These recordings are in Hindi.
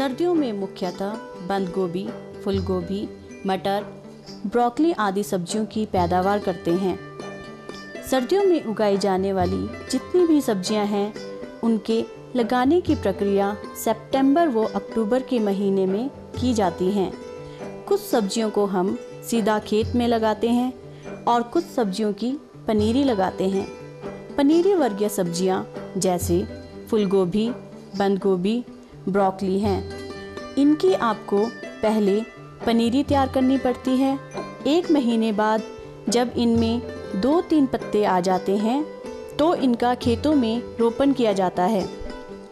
सर्दियों में मुख्यतः बंद गोभी, फूल गोभी, मटर, ब्रोकली आदि सब्जियों की पैदावार करते हैं। सर्दियों में उगाई जाने वाली जितनी भी सब्जियां हैं, उनके लगाने की प्रक्रिया सितंबर व अक्टूबर के महीने में की जाती हैं। कुछ सब्जियों को हम सीधा खेत में लगाते हैं और कुछ सब्जियों की पनीरी लगाते हैं। पनीरी वर्गीय सब्जियां जैसे फूलगोभी, बंद गोभी, ब्रोकली हैं। इनकी आपको पहले पनीरी तैयार करनी पड़ती है। 1 महीने बाद जब इनमें 2-3 पत्ते आ जाते हैं तो इनका खेतों में रोपण किया जाता है।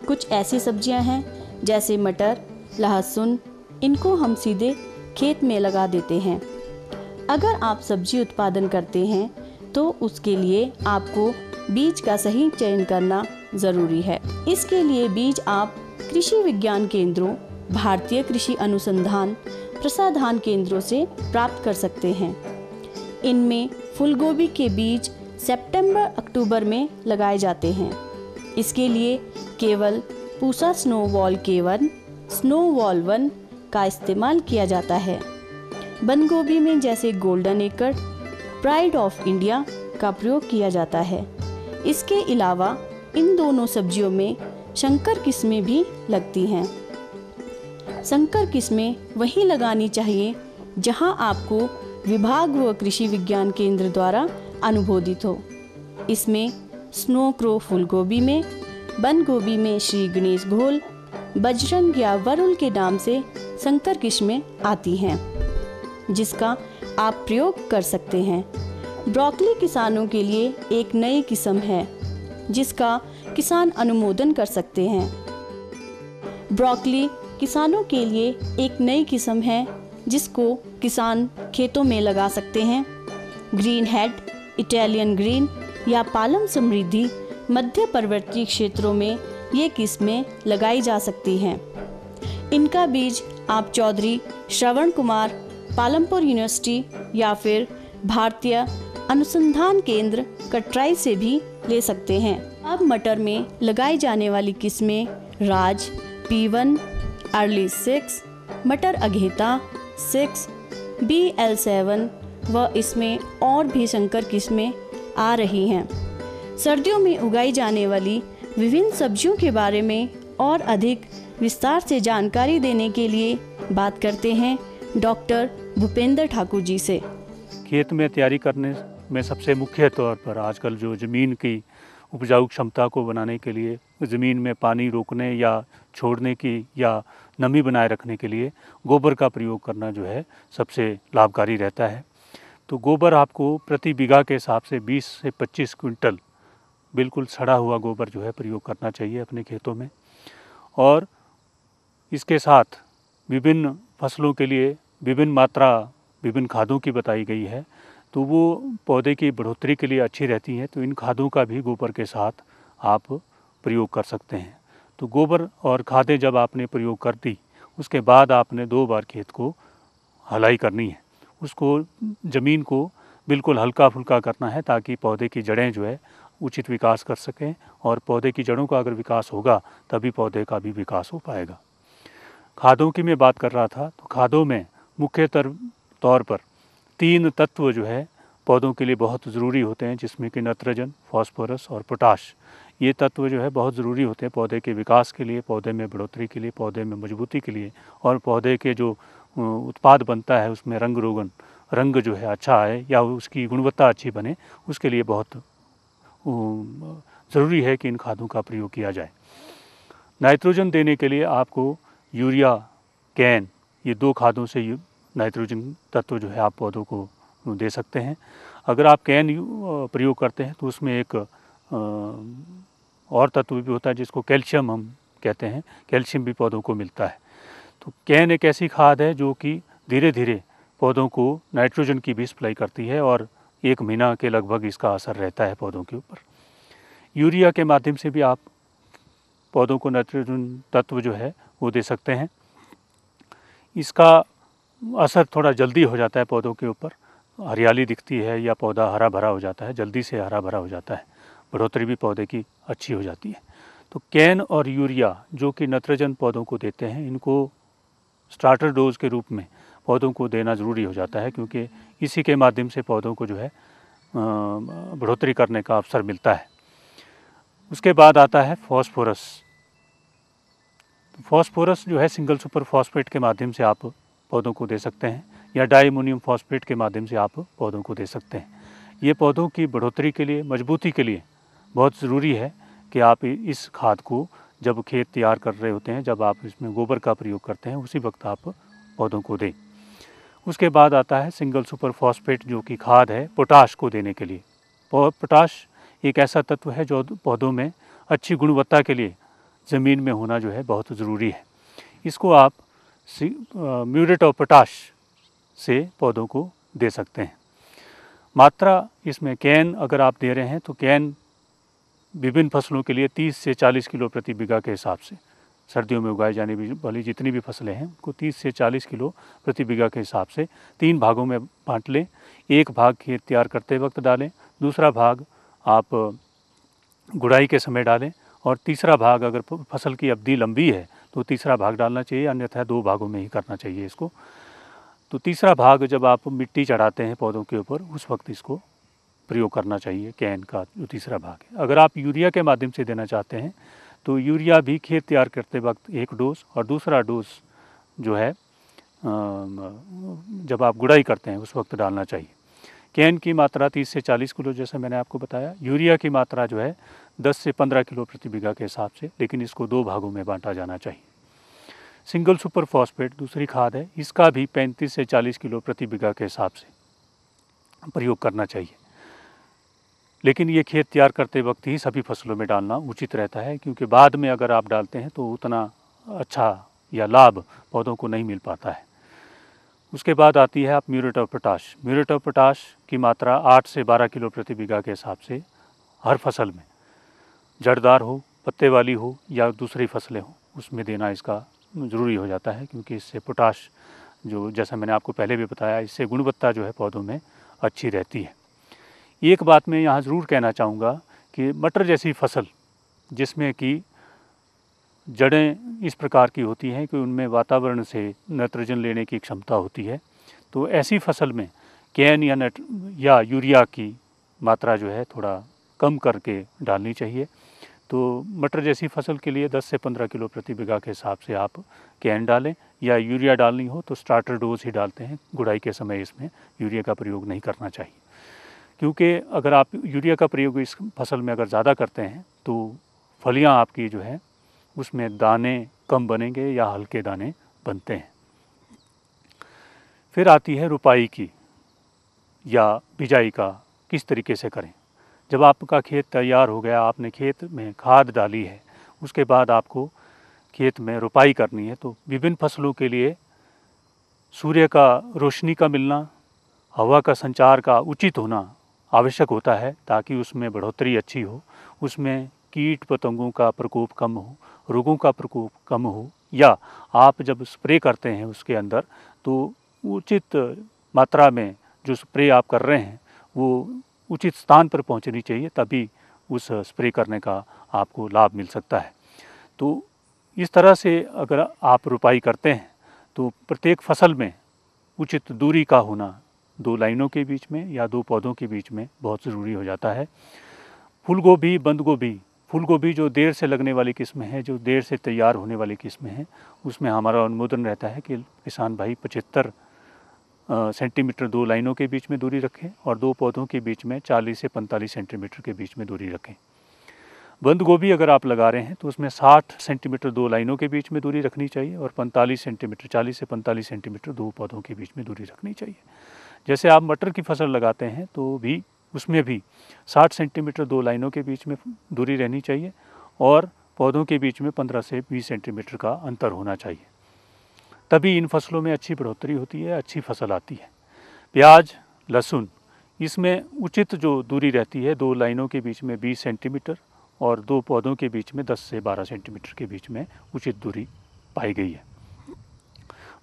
कुछ ऐसी सब्जियां हैं जैसे मटर, लहसुन, इनको हम सीधे खेत में लगा देते हैं। अगर आप सब्जी उत्पादन करते हैं तो उसके लिए आपको बीज का सही चयन करना ज़रूरी है। इसके लिए बीज आप कृषि विज्ञान केंद्रों, भारतीय कृषि अनुसंधान प्रसाधान केंद्रों से प्राप्त कर सकते हैं। इनमें फूलगोभी के बीज सितंबर-अक्टूबर में लगाए जाते हैं। इसके लिए केवल पूसा स्नोबॉल K1, स्नोबॉल 1 का इस्तेमाल किया जाता है। बंद गोभी में जैसे गोल्डन एकड़, प्राइड ऑफ इंडिया का प्रयोग किया जाता है। इसके अलावा इन दोनों सब्जियों में संकर किस्में भी लगती हैं। संकर किस्में वहीं लगानी चाहिए जहां आपको विभाग व कृषि विज्ञान केंद्र द्वारा अनुमोदित हो। इसमें स्नो क्रो फूलगोभी में, बंद गोभी में श्री गणेश घोल, बजरंग या वरुण के नाम से संकर किस्में आती हैं, जिसका आप प्रयोग कर सकते हैं। ब्रोकली किसानों के लिए एक नई किस्म है जिसका किसान अनुमोदन कर सकते हैं। ब्रोकली किसानों के लिए एक नई किस्म है जिसको किसान खेतों में लगा सकते हैं। ग्रीन हेड, इटालियन ग्रीन या पालम समृद्धि मध्य पर्वतीय क्षेत्रों में ये किस्में लगाई जा सकती हैं। इनका बीज आप चौधरी श्रवण कुमार, पालमपुर यूनिवर्सिटी या फिर भारतीय अनुसंधान केंद्र कटराई से भी ले सकते हैं। अब मटर में लगाई जाने वाली किस्में राज, P1, अर्ली 6, मटर अघेता 6, BL7 व इसमें और भी संकर किस्में आ रही हैं। सर्दियों में उगाई जाने वाली विभिन्न सब्जियों के बारे में और अधिक विस्तार से जानकारी देने के लिए बात करते हैं डॉक्टर भूपेंद्र ठाकुर जी से। खेत में तैयारी करने में सबसे मुख्य तौर पर आजकल जो ज़मीन की उपजाऊ क्षमता को बनाने के लिए, ज़मीन में पानी रोकने या छोड़ने की या नमी बनाए रखने के लिए गोबर का प्रयोग करना जो है सबसे लाभकारी रहता है। तो गोबर आपको प्रति बीघा के हिसाब से 20 से 25 क्विंटल बिल्कुल सड़ा हुआ गोबर जो है प्रयोग करना चाहिए अपने खेतों में। और इसके साथ विभिन्न फसलों के लिए विभिन्न मात्रा विभिन्न खादों की बताई गई है, तो वो पौधे की बढ़ोतरी के लिए अच्छी रहती हैं। तो इन खादों का भी गोबर के साथ आप प्रयोग कर सकते हैं। तो गोबर और खादें जब आपने प्रयोग कर दी, उसके बाद आपने 2 बार खेत को हलाई करनी है। उसको ज़मीन को बिल्कुल हल्का फुल्का करना है ताकि पौधे की जड़ें जो है उचित विकास कर सकें, और पौधे की जड़ों का अगर विकास होगा तभी पौधे का भी विकास हो पाएगा। खादों की मैं बात कर रहा था, तो खादों में मुख्य तौर पर 3 तत्व जो है पौधों के लिए बहुत ज़रूरी होते हैं, जिसमें कि नाइट्रोजन, फास्फोरस और पोटाश। ये तत्व जो है बहुत ज़रूरी होते हैं पौधे के विकास के लिए, पौधे में बढ़ोतरी के लिए, पौधे में मजबूती के लिए, और पौधे के जो उत्पाद बनता है उसमें रंग जो है अच्छा आए या उसकी गुणवत्ता अच्छी बने, उसके लिए बहुत ज़रूरी है कि इन खादों का प्रयोग किया जाए। नाइट्रोजन देने के लिए आपको यूरिया, कैन, ये 2 खादों से नाइट्रोजन तत्व जो है आप पौधों को दे सकते हैं। अगर आप कैन प्रयोग करते हैं तो उसमें एक और तत्व भी होता है जिसको कैल्शियम हम कहते हैं, कैल्शियम भी पौधों को मिलता है। तो कैन एक ऐसी खाद है जो कि धीरे धीरे पौधों को नाइट्रोजन की भी सप्लाई करती है और 1 महीना के लगभग इसका असर रहता है पौधों के ऊपर। यूरिया के माध्यम से भी आप पौधों को नाइट्रोजन तत्व जो है वो दे सकते हैं। इसका असर थोड़ा जल्दी हो जाता है पौधों के ऊपर, हरियाली दिखती है या पौधा हरा भरा हो जाता है, जल्दी से हरा भरा हो जाता है, बढ़ोतरी भी पौधे की अच्छी हो जाती है। तो कैन और यूरिया जो कि नाइट्रोजन पौधों को देते हैं, इनको स्टार्टर डोज के रूप में पौधों को देना ज़रूरी हो जाता है, क्योंकि इसी के माध्यम से पौधों को जो है बढ़ोतरी करने का अवसर मिलता है। उसके बाद आता है फॉस्फोरस। फॉस्फोरस जो है सिंगल सुपर फॉस्फेट के माध्यम से आप पौधों को दे सकते हैं, या डाइमोनियम फॉस्फेट के माध्यम से आप पौधों को दे सकते हैं। ये पौधों की बढ़ोतरी के लिए, मजबूती के लिए बहुत ज़रूरी है कि आप इस खाद को जब खेत तैयार कर रहे होते हैं, जब आप इसमें गोबर का प्रयोग करते हैं, उसी वक्त आप पौधों को दें। उसके बाद आता है सिंगल सुपर फॉस्फेट, जो कि खाद है पोटाश को देने के लिए। पोटाश एक ऐसा तत्व है जो पौधों में अच्छी गुणवत्ता के लिए ज़मीन में होना जो है बहुत ज़रूरी है। इसको आप म्यूरेट ऑफ पोटाश से पौधों को दे सकते हैं। मात्रा इसमें कैन अगर आप दे रहे हैं तो कैन विभिन्न फसलों के लिए 30 से 40 किलो प्रति बीघा के हिसाब से, सर्दियों में उगाई जाने वाली जितनी भी फसलें हैं उनको 30 से 40 किलो प्रति बीघा के हिसाब से 3 भागों में बांट लें। एक भाग खेत तैयार करते वक्त डालें, दूसरा भाग आप गुड़ाई के समय डालें, और तीसरा भाग अगर फसल की अवधि लंबी है तो तीसरा भाग डालना चाहिए, अन्यथा 2 भागों में ही करना चाहिए इसको। तो तीसरा भाग जब आप मिट्टी चढ़ाते हैं पौधों के ऊपर, उस वक्त इसको प्रयोग करना चाहिए, कैन का जो तीसरा भाग है। अगर आप यूरिया के माध्यम से देना चाहते हैं तो यूरिया भी खेत तैयार करते वक्त एक डोज, और दूसरा डोज जो है जब आप गुड़ाई करते हैं उस वक्त डालना चाहिए। कैन की मात्रा 30 से 40 किलो जैसे मैंने आपको बताया। यूरिया की मात्रा जो है 10 से 15 किलो प्रति बीघा के हिसाब से, लेकिन इसको 2 भागों में बांटा जाना चाहिए। सिंगल सुपर फॉस्फेट दूसरी खाद है, इसका भी 35 से 40 किलो प्रति बीघा के हिसाब से प्रयोग करना चाहिए, लेकिन ये खेत तैयार करते वक्त ही सभी फसलों में डालना उचित रहता है, क्योंकि बाद में अगर आप डालते हैं तो उतना अच्छा या लाभ पौधों को नहीं मिल पाता है। उसके बाद आती है आप muriate of potash. Muriate of potash की मात्रा 8 से 12 किलो प्रति बीघा के हिसाब से हर फसल में, जड़दार हो, पत्ते वाली हो या दूसरी फसलें हो, उसमें देना इसका ज़रूरी हो जाता है, क्योंकि इससे पोटाश जो, जैसा मैंने आपको पहले भी बताया, इससे गुणवत्ता जो है पौधों में अच्छी रहती है। एक बात मैं यहाँ ज़रूर कहना चाहूँगा कि मटर जैसी फसल जिसमें कि जड़ें इस प्रकार की होती हैं कि उनमें वातावरण से नाइट्रोजन लेने की क्षमता होती है, तो ऐसी फसल में कैन या यूरिया की मात्रा जो है थोड़ा कम करके डालनी चाहिए। तो मटर जैसी फसल के लिए 10 से 15 किलो प्रति बीघा के हिसाब से आप कैन डालें, या यूरिया डालनी हो तो स्टार्टर डोज ही डालते हैं। गुड़ाई के समय इसमें यूरिया का प्रयोग नहीं करना चाहिए, क्योंकि अगर आप यूरिया का प्रयोग इस फसल में अगर ज़्यादा करते हैं तो फलियां आपकी जो है उसमें दाने कम बनेंगे या हल्के दाने बनते हैं। फिर आती है रुपाई की या बिजाई का किस तरीके से करें। जब आपका खेत तैयार हो गया, आपने खेत में खाद डाली है, उसके बाद आपको खेत में रुपाई करनी है, तो विभिन्न फसलों के लिए सूर्य का रोशनी का मिलना, हवा का संचार का उचित होना आवश्यक होता है, ताकि उसमें बढ़ोतरी अच्छी हो, उसमें कीट पतंगों का प्रकोप कम हो, रोगों का प्रकोप कम हो, या आप जब स्प्रे करते हैं उसके अंदर तो उचित मात्रा में जो स्प्रे आप कर रहे हैं वो उचित स्थान पर पहुंचनी चाहिए, तभी उस स्प्रे करने का आपको लाभ मिल सकता है। तो इस तरह से अगर आप रुपाई करते हैं तो प्रत्येक फसल में उचित दूरी का होना 2 लाइनों के बीच में या 2 पौधों के बीच में बहुत ज़रूरी हो जाता है। फूल गोभी, बंद गोभी, फूल गोभी जो देर से लगने वाली किस्म है, जो देर से तैयार होने वाली किस्म है, उसमें हमारा अनुमोदन रहता है कि किसान भाई 75 सेंटीमीटर 2 लाइनों के बीच में दूरी रखें, और 2 पौधों के बीच में 40 से 45 सेंटीमीटर के बीच में दूरी रखें। बंद गोभी अगर आप लगा रहे हैं तो उसमें 60 सेंटीमीटर 2 लाइनों के बीच में दूरी रखनी चाहिए, और 45 सेंटीमीटर 40 से 45 सेंटीमीटर 2 पौधों के बीच में दूरी रखनी चाहिए। जैसे आप मटर की फसल लगाते हैं तो भी उसमें भी 60 सेंटीमीटर 2 लाइनों के बीच में दूरी रहनी चाहिए, और पौधों के बीच में 15 से 20 सेंटीमीटर का अंतर होना चाहिए, तभी इन फसलों में अच्छी बढ़ोतरी होती है, अच्छी फसल आती है। प्याज, लहसुन, इसमें उचित जो दूरी रहती है 2 लाइनों के बीच में 20 सेंटीमीटर, और 2 पौधों के बीच में 10 से 12 सेंटीमीटर के बीच में उचित दूरी पाई गई है।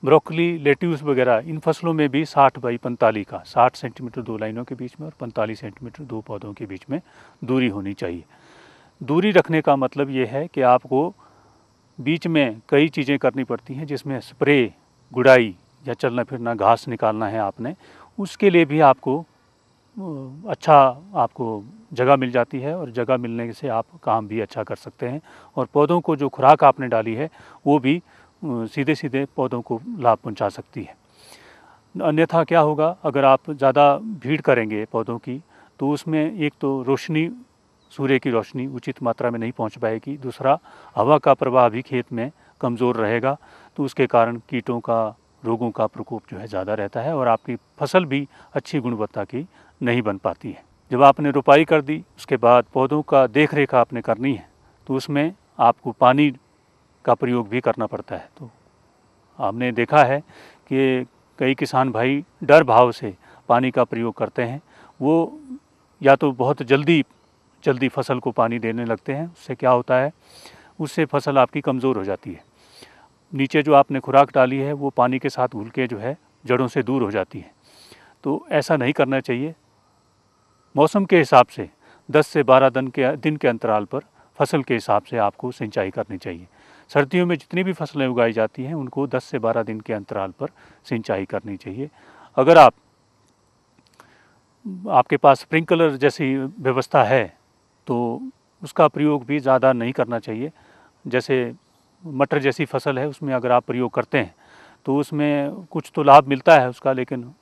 ब्रोकली, लेट्यूस वगैरह, इन फसलों में भी 60 बाई 45 का 60 सेंटीमीटर 2 लाइनों के बीच में और 45 सेंटीमीटर 2 पौधों के बीच में दूरी होनी चाहिए। दूरी रखने का मतलब ये है कि आपको बीच में कई चीज़ें करनी पड़ती हैं, जिसमें स्प्रे, गुड़ाई या चलना फिरना, घास निकालना है आपने, उसके लिए भी आपको अच्छा आपको जगह मिल जाती है, और जगह मिलने से आप काम भी अच्छा कर सकते हैं, और पौधों को जो खुराक आपने डाली है वो भी सीधे सीधे पौधों को लाभ पहुंचा सकती है। अन्यथा क्या होगा, अगर आप ज़्यादा भीड़ करेंगे पौधों की, तो उसमें एक तो रोशनी, सूर्य की रोशनी उचित मात्रा में नहीं पहुंच पाएगी, दूसरा हवा का प्रवाह भी खेत में कमज़ोर रहेगा, तो उसके कारण कीटों का, रोगों का प्रकोप जो है ज़्यादा रहता है, और आपकी फसल भी अच्छी गुणवत्ता की नहीं बन पाती है। जब आपने रुपाई कर दी, उसके बाद पौधों का देख रेख आपने करनी है, तो उसमें आपको पानी का प्रयोग भी करना पड़ता है। तो हमने देखा है कि कई किसान भाई डर भाव से पानी का प्रयोग करते हैं, वो या तो बहुत जल्दी फसल को पानी देने लगते हैं, उससे क्या होता है, उससे फसल आपकी कमज़ोर हो जाती है। नीचे जो आपने खुराक डाली है वो पानी के साथ घुल के जो है जड़ों से दूर हो जाती है, तो ऐसा नहीं करना चाहिए। मौसम के हिसाब से 10 से 12 दिन के अंतराल पर फसल के हिसाब से आपको सिंचाई करनी चाहिए। सर्दियों में जितनी भी फसलें उगाई जाती हैं उनको 10 से 12 दिन के अंतराल पर सिंचाई करनी चाहिए। अगर आपके पास स्प्रिंकलर जैसी व्यवस्था है तो उसका प्रयोग भी ज़्यादा नहीं करना चाहिए। जैसे मटर जैसी फसल है, उसमें अगर आप प्रयोग करते हैं तो उसमें कुछ तो लाभ मिलता है उसका, लेकिन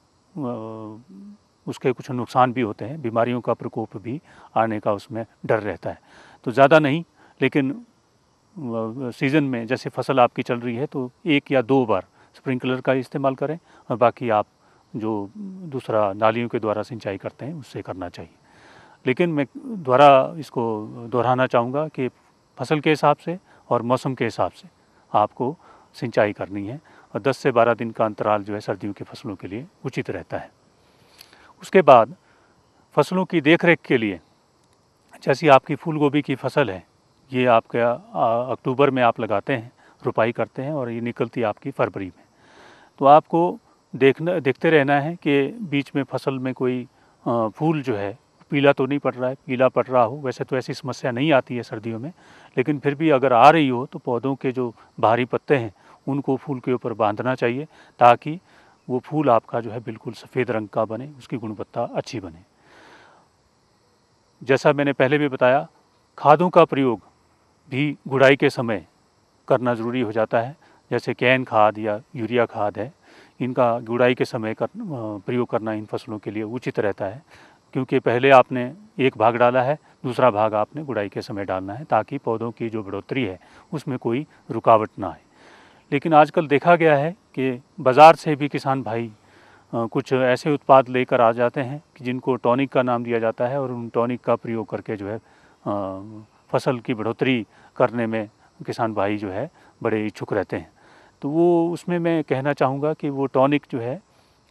उसके कुछ नुकसान भी होते हैं, बीमारियों का प्रकोप भी आने का उसमें डर रहता है। तो ज़्यादा नहीं, लेकिन सीज़न में जैसे फसल आपकी चल रही है तो 1 या 2 बार स्प्रिंकलर का इस्तेमाल करें, और बाकी आप जो दूसरा नालियों के द्वारा सिंचाई करते हैं उससे करना चाहिए। लेकिन मैं इसको दोहराना चाहूँगा कि फसल के हिसाब से और मौसम के हिसाब से आपको सिंचाई करनी है, और 10 से 12 दिन का अंतराल जो है सर्दियों की फसलों के लिए उचित रहता है। उसके बाद फसलों की देखरेख के लिए, जैसी आपकी फूल गोभी की फसल है, ये आपका अक्टूबर में आप लगाते हैं, रुपाई करते हैं, और ये निकलती है आपकी फरवरी में। तो आपको देखते रहना है कि बीच में फसल में कोई फूल जो है पीला तो नहीं पड़ रहा है। पीला पड़ रहा हो, वैसे तो ऐसी समस्या नहीं आती है सर्दियों में, लेकिन फिर भी अगर आ रही हो तो पौधों के जो बाहरी पत्ते हैं उनको फूल के ऊपर बांधना चाहिए, ताकि वो फूल आपका जो है बिल्कुल सफ़ेद रंग का बने, उसकी गुणवत्ता अच्छी बने। जैसा मैंने पहले भी बताया, खादों का प्रयोग भी गुड़ाई के समय करना ज़रूरी हो जाता है। जैसे कैन खाद या यूरिया खाद है, इनका गुड़ाई के समय प्रयोग करना इन फसलों के लिए उचित रहता है, क्योंकि पहले आपने एक भाग डाला है, दूसरा भाग आपने गुड़ाई के समय डालना है, ताकि पौधों की जो बढ़ोतरी है उसमें कोई रुकावट ना आए। लेकिन आजकल देखा गया है कि बाज़ार से भी किसान भाई कुछ ऐसे उत्पाद लेकर आ जाते हैं कि जिनको टॉनिक का नाम दिया जाता है, और उन टॉनिक का प्रयोग करके जो है फसल की बढ़ोतरी करने में किसान भाई जो है बड़े इच्छुक रहते हैं। तो वो उसमें मैं कहना चाहूँगा कि वो टॉनिक जो है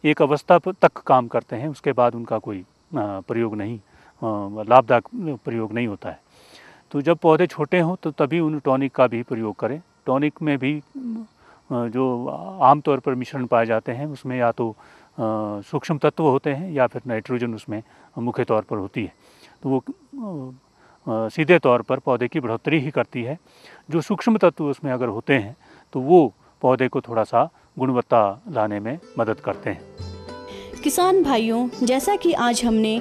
एक अवस्था तक काम करते हैं, उसके बाद उनका कोई प्रयोग नहीं, लाभदायक प्रयोग नहीं होता है। तो जब पौधे छोटे हों तो तभी उन टॉनिक का भी प्रयोग करें। टॉनिक में भी जो आमतौर पर मिश्रण पाए जाते हैं उसमें या तो सूक्ष्म तत्व होते हैं या फिर नाइट्रोजन उसमें मुख्य तौर पर होती है। तो वो सीधे तौर पर पौधे की बढ़ोतरी ही करती है। जो सूक्ष्म तत्व उसमें अगर होते हैं तो वो पौधे को थोड़ा सा गुणवत्ता लाने में मदद करते हैं। किसान भाइयों, जैसा कि आज हमने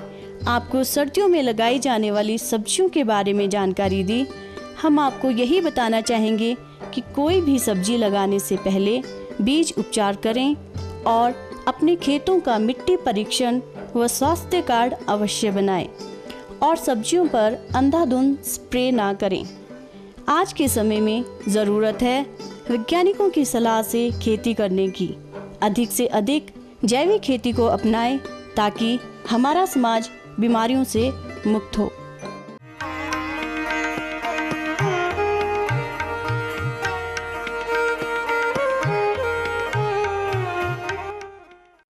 आपको सर्दियों में लगाई जाने वाली सब्जियों के बारे में जानकारी दी, हम आपको यही बताना चाहेंगे कि कोई भी सब्जी लगाने से पहले बीज उपचार करें और अपने खेतों का मिट्टी परीक्षण व स्वास्थ्य कार्ड अवश्य बनाएं, और सब्जियों पर अंधाधुंध स्प्रे ना करें। आज के समय में ज़रूरत है वैज्ञानिकों की सलाह से खेती करने की। अधिक से अधिक जैविक खेती को अपनाएं, ताकि हमारा समाज बीमारियों से मुक्त हो।